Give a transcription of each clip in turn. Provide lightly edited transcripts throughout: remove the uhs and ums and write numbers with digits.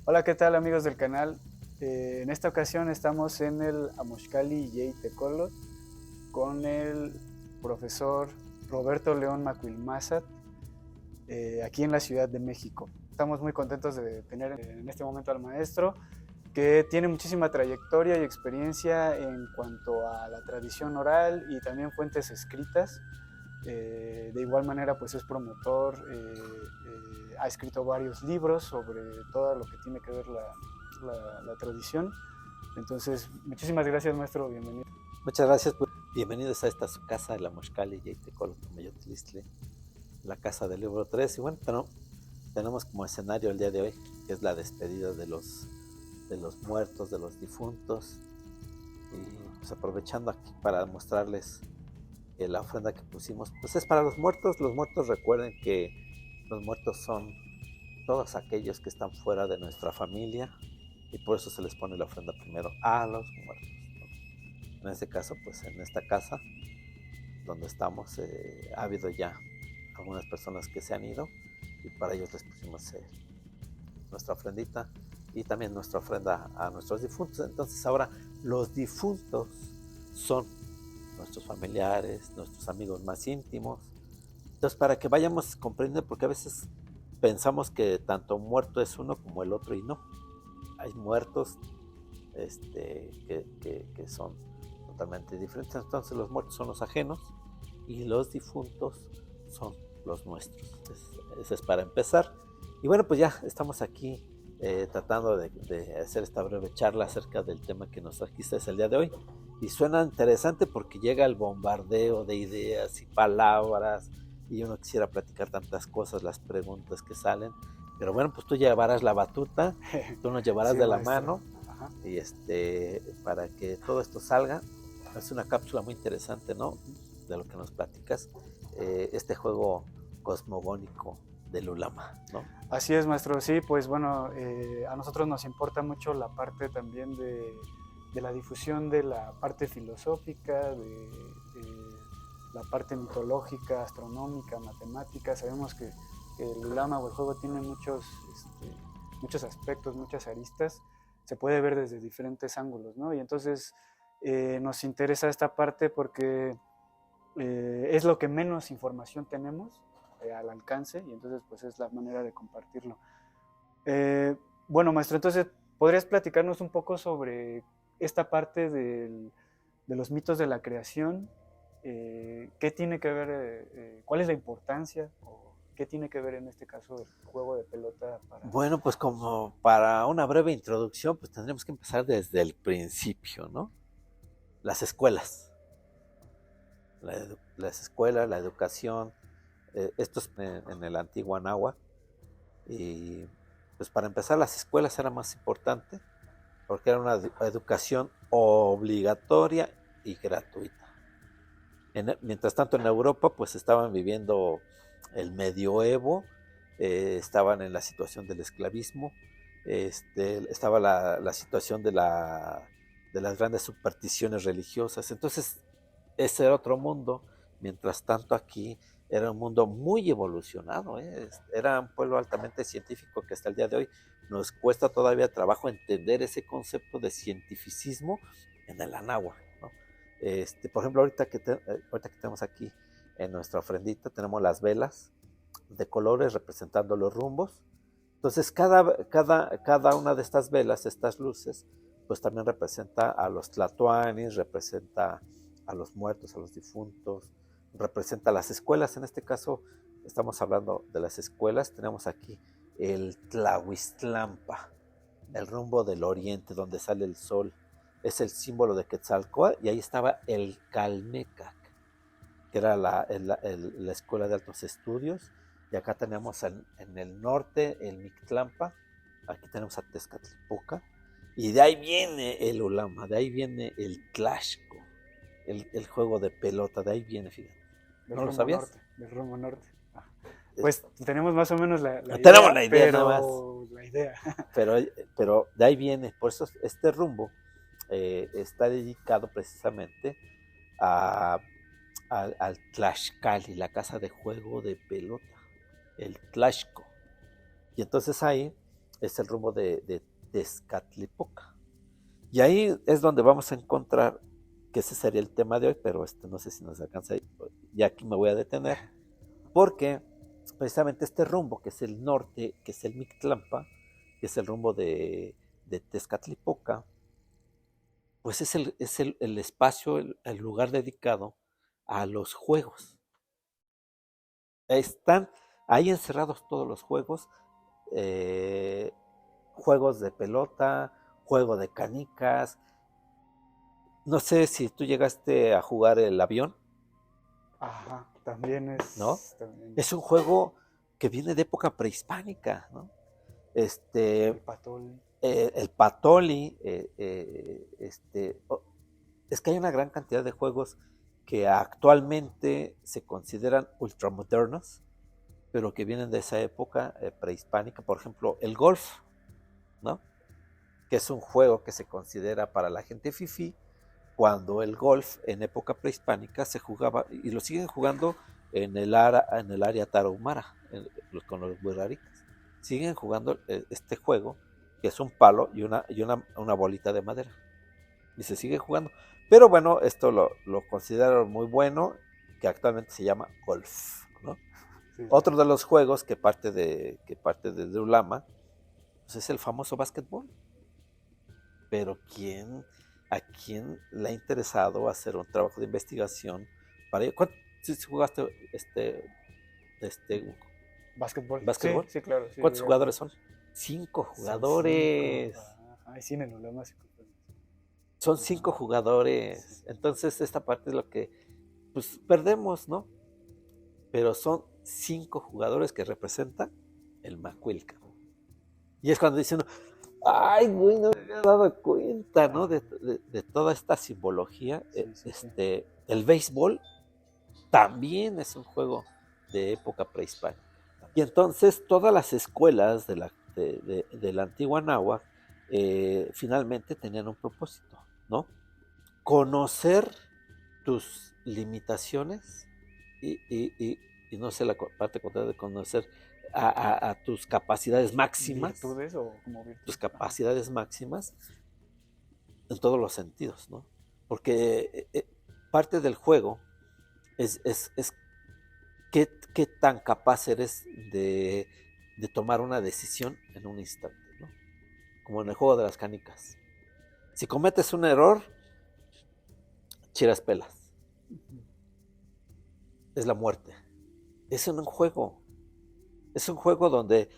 Hola, ¿qué tal amigos del canal? En esta ocasión estamos en el Amoxcali Yey Tecolot con el profesor Roberto León Macuilmazat, aquí en la Ciudad de México. Estamos muy contentos de tener en este momento al maestro, que tiene muchísima trayectoria y experiencia en cuanto a la tradición oral y también fuentes escritas. De igual manera, pues es promotor, ha escrito varios libros sobre todo lo que tiene que ver la tradición. Entonces, muchísimas gracias, maestro, bienvenido. Muchas gracias. Bienvenidos a esta su casa, la Moxcali Yeitecolo Tomayotlistle, la casa del libro 3. Y bueno, tenemos como escenario el día de hoy, que es la despedida de los muertos, de los difuntos. Y pues aprovechando aquí para mostrarles que la ofrenda que pusimos, pues es para los muertos. Los muertos, recuerden que los muertos son todos aquellos que están fuera de nuestra familia, y por eso se les pone la ofrenda primero a los muertos, ¿no? En este caso, pues en esta casa donde estamos, ha habido ya algunas personas que se han ido, y para ellos les pusimos nuestra ofrendita y también nuestra ofrenda a nuestros difuntos. Entonces ahora los difuntos son nuestros familiares, nuestros amigos más íntimos. Entonces, para que vayamos comprendiendo, porque a veces pensamos que tanto muerto es uno como el otro, y no. Hay muertos que son totalmente diferentes. Entonces los muertos son los ajenos y los difuntos son los nuestros. Eso es para empezar. Y bueno, pues ya estamos aquí tratando de hacer esta breve charla acerca del tema que nos trajiste el día de hoy. Y suena interesante porque llega el bombardeo de ideas y palabras, y uno quisiera platicar tantas cosas, las preguntas que salen. Pero bueno, pues tú llevarás la batuta, tú nos llevarás Sí, de la maestro. mano, Ajá. y para que todo esto salga. Es una cápsula muy interesante, ¿no? De lo que nos platicas, este juego cosmogónico del Ulama, ¿no? Así es, maestro. Sí, pues bueno, a nosotros nos importa mucho la parte también de la difusión de la parte filosófica, de la parte mitológica, astronómica, matemática. Sabemos que el ulama o el juego tiene muchos aspectos, muchas aristas. Se puede ver desde diferentes ángulos, ¿no? Y entonces nos interesa esta parte porque es lo que menos información tenemos al alcance, y entonces pues es la manera de compartirlo. Bueno, maestro, entonces, ¿podrías platicarnos un poco sobre esta parte de los mitos de la creación? ¿Qué tiene que ver, cuál es la importancia o qué tiene que ver en este caso el juego de pelota para... Bueno, pues como para una breve introducción, pues tendríamos que empezar desde el principio, ¿no? Las escuelas. Las escuelas, la educación, esto es en el antiguo Anáhuac. Y pues para empezar, las escuelas era más importante porque era una educación obligatoria y gratuita. Mientras tanto, en Europa pues estaban viviendo el medioevo, estaban en la situación del esclavismo, estaba la situación de las grandes supersticiones religiosas. Entonces ese era otro mundo. Mientras tanto, aquí era un mundo muy evolucionado, ¿eh? Era un pueblo altamente científico, que hasta el día de hoy nos cuesta todavía trabajo entender ese concepto de cientificismo en el Anáhuac, ¿no? Por ejemplo, ahorita que tenemos aquí en nuestra ofrendita, tenemos las velas de colores representando los rumbos. Entonces, cada una de estas velas, estas luces, pues también representa a los tlatoanis, representa a los muertos, a los difuntos, representa a las escuelas. En este caso, estamos hablando de las escuelas. Tenemos aquí el Tlahuistlampa, el rumbo del oriente, donde sale el sol. Es el símbolo de Quetzalcóatl, y ahí estaba el Calmecac, que era la escuela de altos estudios. Y acá tenemos en el norte el Mictlampa, aquí tenemos a Tezcatlipoca, y de ahí viene el Ulama, de ahí viene el Tlashco, el juego de pelota, de ahí viene, fíjate. del ¿No lo rumbo sabías? norte, del rumbo norte. Ah, Eh, pues tenemos más o menos la Tenemos idea, la idea nada más, pero la idea. pero, pero de ahí viene. Por eso este rumbo está dedicado precisamente a, al Tlaxcali, la casa de juego de pelota, el Tlaxco. Y entonces ahí es el rumbo de Tezcatlipoca. Y ahí es donde vamos a encontrar, que ese sería el tema de hoy, pero no sé si nos alcanza ahí. Ya aquí me voy a detener, porque precisamente este rumbo, que es el norte, que es el Mictlampa, que es el rumbo de Tezcatlipoca, pues es el espacio, el lugar dedicado a los juegos. Están ahí encerrados todos los juegos, eh, juegos de pelota, juego de canicas. No sé si tú llegaste a jugar el avión. Ajá, también ¿No? también Es un juego que viene de época prehispánica, ¿no? el patol. El Patoli, es que hay una gran cantidad de juegos que actualmente se consideran ultramodernos, pero que vienen de esa época prehispánica. Por ejemplo, el golf, ¿no? Que es un juego que se considera para la gente fifí, cuando el golf en época prehispánica se jugaba, y lo siguen jugando en el área tarahumara, con los buraritas. Siguen jugando este juego, que es un palo y una bolita de madera. Y se sigue jugando. Pero bueno, esto lo considero muy bueno, que actualmente se llama golf, ¿no? Sí. Otro de los juegos que parte de Ulama, pues es el famoso básquetbol. Pero ¿a quién le ha interesado hacer un trabajo de investigación para ello? Si jugaste Básquetbol. básquetbol? Sí, claro. Sí, ¿Cuántos jugadores son? 5 jugadores. Ay, sí, en el Ulama se ocupan. Son 5 jugadores. Entonces esta parte es lo que pues perdemos, ¿no? Pero son 5 jugadores que representan el Macuilca. Y es cuando dicen, ay, güey, no me había dado cuenta, ¿no? De toda esta simbología. Sí. El béisbol también es un juego de época prehispánica. Y entonces todas las escuelas de la antigua Anáhuac finalmente tenían un propósito, ¿no? Conocer tus limitaciones y no sé, la parte contraria de conocer a tus capacidades máximas. ¿Virtudes o como virtudes? Tus capacidades máximas en todos los sentidos, ¿no? Porque parte del juego es qué tan capaz eres de tomar una decisión en un instante, ¿no? Como en el juego de las canicas. Si cometes un error, chiras pelas. Es la muerte. Es un juego. Es un juego donde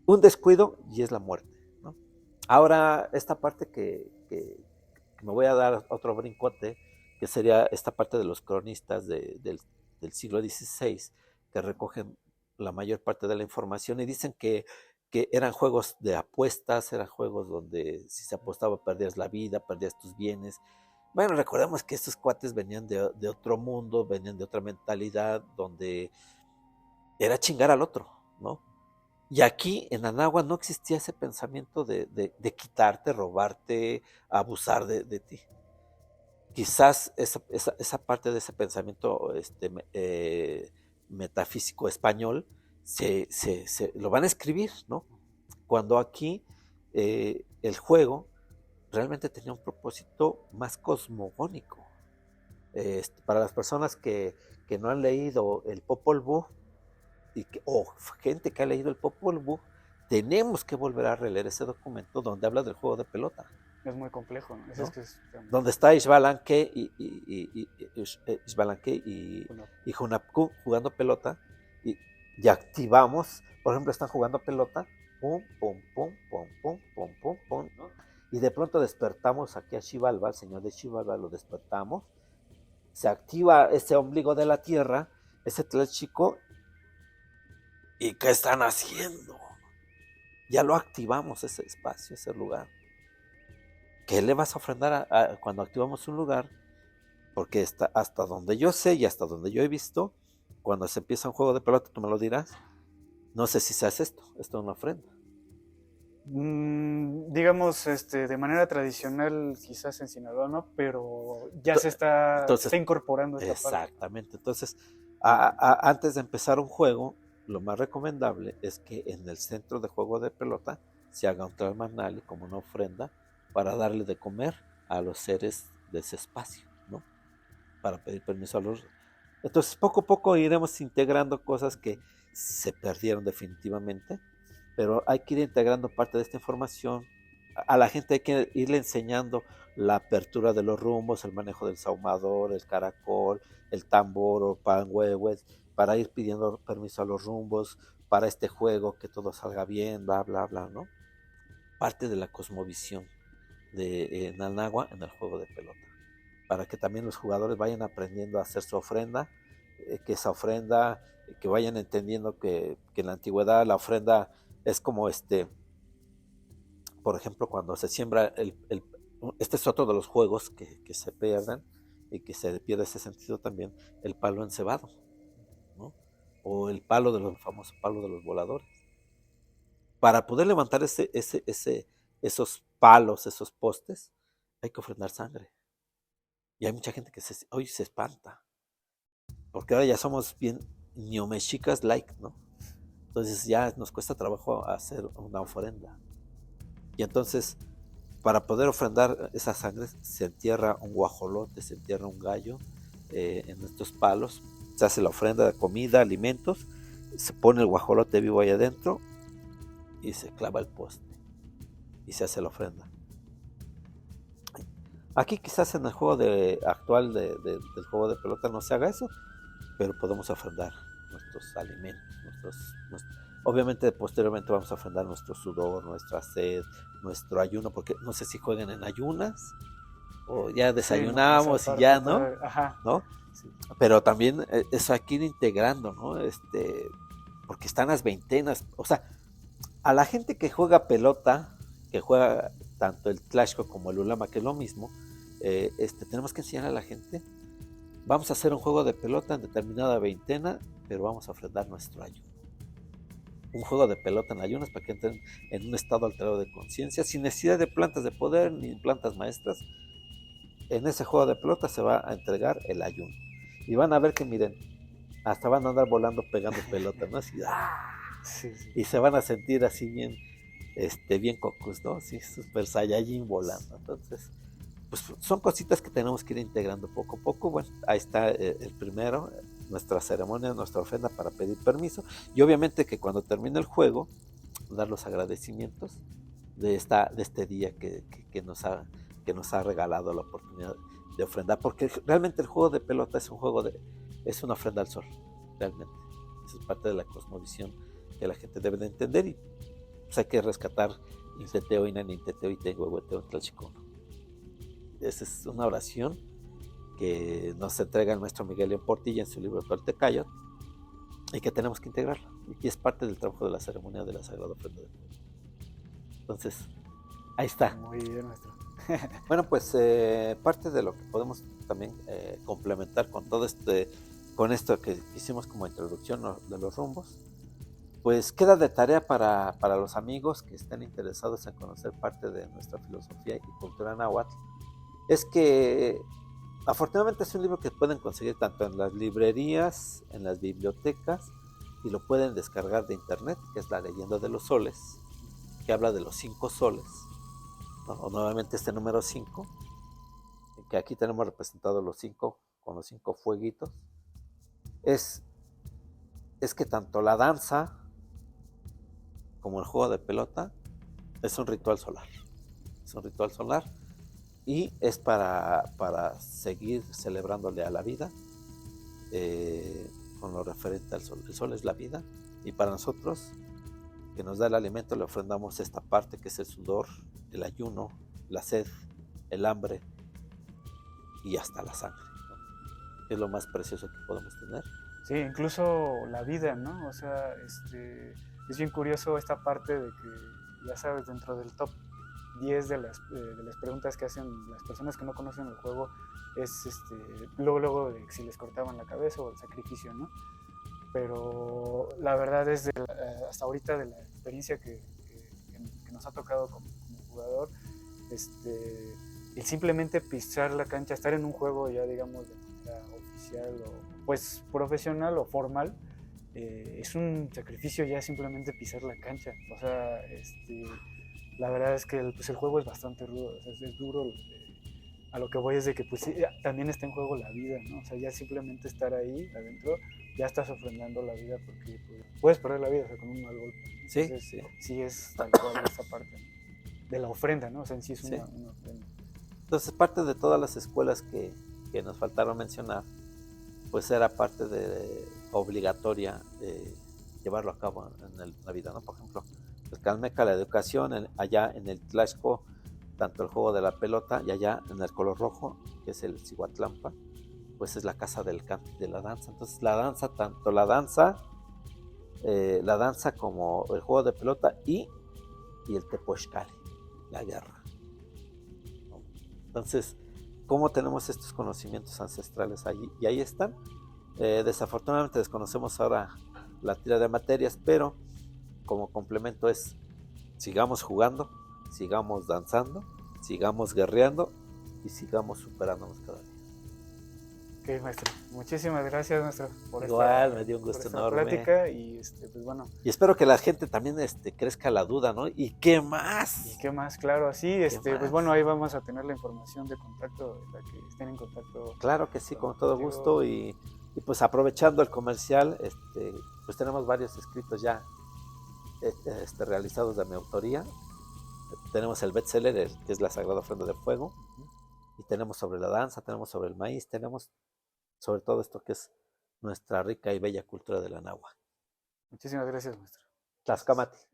un descuido y es la muerte, ¿no? Ahora, esta parte que me voy a dar otro brincote, que sería esta parte de los cronistas del siglo XVI, que recogen la mayor parte de la información y dicen que eran juegos de apuestas, eran juegos donde si se apostaba perdías la vida, perdías tus bienes. Bueno, recordemos que estos cuates venían de otro mundo, venían de otra mentalidad, donde era chingar al otro, ¿no? Y aquí en Anáhuac no existía ese pensamiento de quitarte, robarte, abusar de ti. Quizás esa parte de ese pensamiento metafísico español se lo van a escribir, ¿no? Cuando aquí el juego realmente tenía un propósito más cosmogónico. Para las personas que no han leído el Popol Vuh, o gente que ha leído el Popol Vuh, tenemos que volver a releer ese documento donde habla del juego de pelota. Es muy complejo, ¿no? ¿No? Donde está Ixbalanque y Hunapku jugando pelota y activamos, por ejemplo, están jugando pelota, pum, pum, pum, pum, pum, pum, pum, pum, ¿no? Y de pronto despertamos aquí a Xibalba, al señor de Xibalba, lo despertamos, se activa ese ombligo de la tierra, ese Tlachico. ¿Y qué están haciendo? Ya lo activamos, ese espacio, ese lugar. ¿Qué le vas a ofrendar cuando activamos un lugar? Porque hasta donde yo sé y hasta donde yo he visto, cuando se empieza un juego de pelota, tú me lo dirás, no sé si se hace esto es una ofrenda. Digamos, de manera tradicional, quizás en Sinaloa, ¿no? Pero ya se está incorporando esta parte. Exactamente. Entonces, antes de empezar un juego, lo más recomendable es que en el centro de juego de pelota se haga un Tlalmanali como una ofrenda para darle de comer a los seres de ese espacio, ¿no? Para pedir permiso a los... Entonces, poco a poco iremos integrando cosas que se perdieron definitivamente, pero hay que ir integrando parte de esta información. A la gente hay que irle enseñando la apertura de los rumbos, el manejo del saumador, el caracol, el tambor o panhuehues, para ir pidiendo permiso a los rumbos, para este juego, que todo salga bien, bla, bla, bla, ¿no? Parte de la cosmovisión de Nanagua en el juego de pelota, para que también los jugadores vayan aprendiendo a hacer su ofrenda, que esa ofrenda, que vayan entendiendo que en la antigüedad la ofrenda es como por ejemplo, cuando se siembra este es otro de los juegos que se pierden y que se pierde ese sentido también, el palo encebado, ¿no? O el palo el famoso palo de los voladores. Para poder levantar esos palos, esos postes, hay que ofrendar sangre. Y hay mucha gente que hoy se espanta, porque ahora ya somos bien neomexicas like, ¿no? Entonces ya nos cuesta trabajo hacer una ofrenda. Y entonces, para poder ofrendar esa sangre, se entierra un guajolote, se entierra un gallo en estos palos, se hace la ofrenda de comida, alimentos, se pone el guajolote vivo ahí adentro y se clava el poste y se hace la ofrenda. Aquí quizás en el juego actual del juego de pelota no se haga eso, pero podemos ofrendar nuestros alimentos, obviamente posteriormente vamos a ofrendar nuestro sudor, nuestra sed, nuestro ayuno, porque no sé si jueguen en ayunas o ya desayunamos sí, no, y ya, ¿no? Ajá. ¿No? Sí. Pero también eso hay que ir integrando, ¿no? Porque están las veintenas, o sea, a la gente que juega pelota, que juega tanto el Clashco como el Ulama, que es lo mismo, tenemos que enseñar a la gente, vamos a hacer un juego de pelota en determinada veintena, pero vamos a ofrendar nuestro ayuno. Un juego de pelota en ayunas para que entren en un estado alterado de conciencia, sin necesidad de plantas de poder ni plantas maestras. En ese juego de pelota se va a entregar el ayuno. Y van a ver que, miren, hasta van a andar volando pegando pelota, ¿no? Así, ¡ah! Sí, sí. Y se van a sentir así bien, bien cocos, ¿no? Sí, super saiyajin volando. Entonces, pues son cositas que tenemos que ir integrando poco a poco. Bueno, ahí está el primero, nuestra ceremonia, nuestra ofrenda para pedir permiso. Y obviamente que cuando termine el juego, dar los agradecimientos de este día que nos ha regalado la oportunidad de ofrendar. Porque realmente el juego de pelota es es una ofrenda al sol, realmente. Eso es parte de la cosmovisión que la gente debe de entender. Y pues hay que rescatar Inteteo, Inaninteteo y Tenguehueteo en Tlalchicono. Esa es una oración que nos entrega el maestro Miguel León Portilla en su libro Toltecayot y que tenemos que integrarla. Y es parte del trabajo de la ceremonia de la Sagrada Ofrenda del Pueblo. Entonces, ahí está. Muy bien, maestro. Bueno, pues parte de lo que podemos también complementar con todo con esto que hicimos como introducción de los rumbos, pues queda de tarea para los amigos que estén interesados en conocer parte de nuestra filosofía y cultura náhuatl. Es que afortunadamente es un libro que pueden conseguir tanto en las librerías, en las bibliotecas, y lo pueden descargar de internet, que es La Leyenda de los Soles, que habla de los 5 soles, ¿no? O nuevamente este número 5, que aquí tenemos representados los 5 con los 5 fueguitos. Es que tanto la danza como el juego de pelota es un ritual solar. Es un ritual solar y es para seguir celebrándole a la vida con lo referente al sol. El sol es la vida y para nosotros, que nos da el alimento, le ofrendamos esta parte que es el sudor, el ayuno, la sed, el hambre y hasta la sangre, ¿no? Que es lo más precioso que podemos tener. Sí, incluso la vida, ¿no? O sea, es bien curioso esta parte de que, ya sabes, dentro del top 10 de las preguntas que hacen las personas que no conocen el juego es luego de si les cortaban la cabeza o el sacrificio, ¿no? Pero la verdad es hasta ahorita de la experiencia que nos ha tocado como jugador, el simplemente pisar la cancha, estar en un juego ya digamos de manera oficial o pues profesional o formal, es un sacrificio ya simplemente pisar la cancha. O sea, la verdad es que pues el juego es bastante rudo, o sea, es duro. A lo que voy es de que pues sí, también está en juego la vida, ¿no? O sea, ya simplemente estar ahí adentro, ya estás ofrendando la vida porque pues, puedes perder la vida, o sea, con un mal golpe. Sí, Entonces, sí, sí es tal cual esa parte, ¿no? De la ofrenda, ¿no? O sea, en sí es sí. una ofrenda. Entonces, parte de todas las escuelas que nos faltaron mencionar, pues era parte de obligatoria llevarlo a cabo la vida, ¿no? Por ejemplo, el Calmeca, la educación, allá en el Tlaxco, tanto el juego de la pelota, y allá en el color rojo, que es el Cihuatlampa, pues es la casa del canto y de la danza. Entonces la danza, tanto la danza como el juego de pelota y el tepochcali, la guerra, ¿no? Entonces, ¿cómo tenemos estos conocimientos ancestrales allí? Y ahí están. Desafortunadamente desconocemos ahora la tira de materias, pero como complemento es sigamos jugando, sigamos danzando, sigamos guerreando y sigamos superándonos cada día. Ok, maestro. Muchísimas gracias, maestro, Igual, me dio un por gusto esta enorme. plática y pues bueno. Y espero que la gente también crezca la duda, ¿no? ¿Y qué ¿Y más? qué más? Claro, así, ¿Qué pues más? bueno, ahí vamos a tener la información de contacto, la que estén en contacto Claro que sí, con todo contigo. gusto. Y pues aprovechando el comercial, pues tenemos varios escritos ya realizados de mi autoría. Tenemos el bestseller, que es La Sagrada Ofrenda de Fuego. Y tenemos sobre la danza, tenemos sobre el maíz, tenemos sobre todo esto que es nuestra rica y bella cultura de la náhuatl. Muchísimas gracias, maestro. Gracias. Tlaxcamati.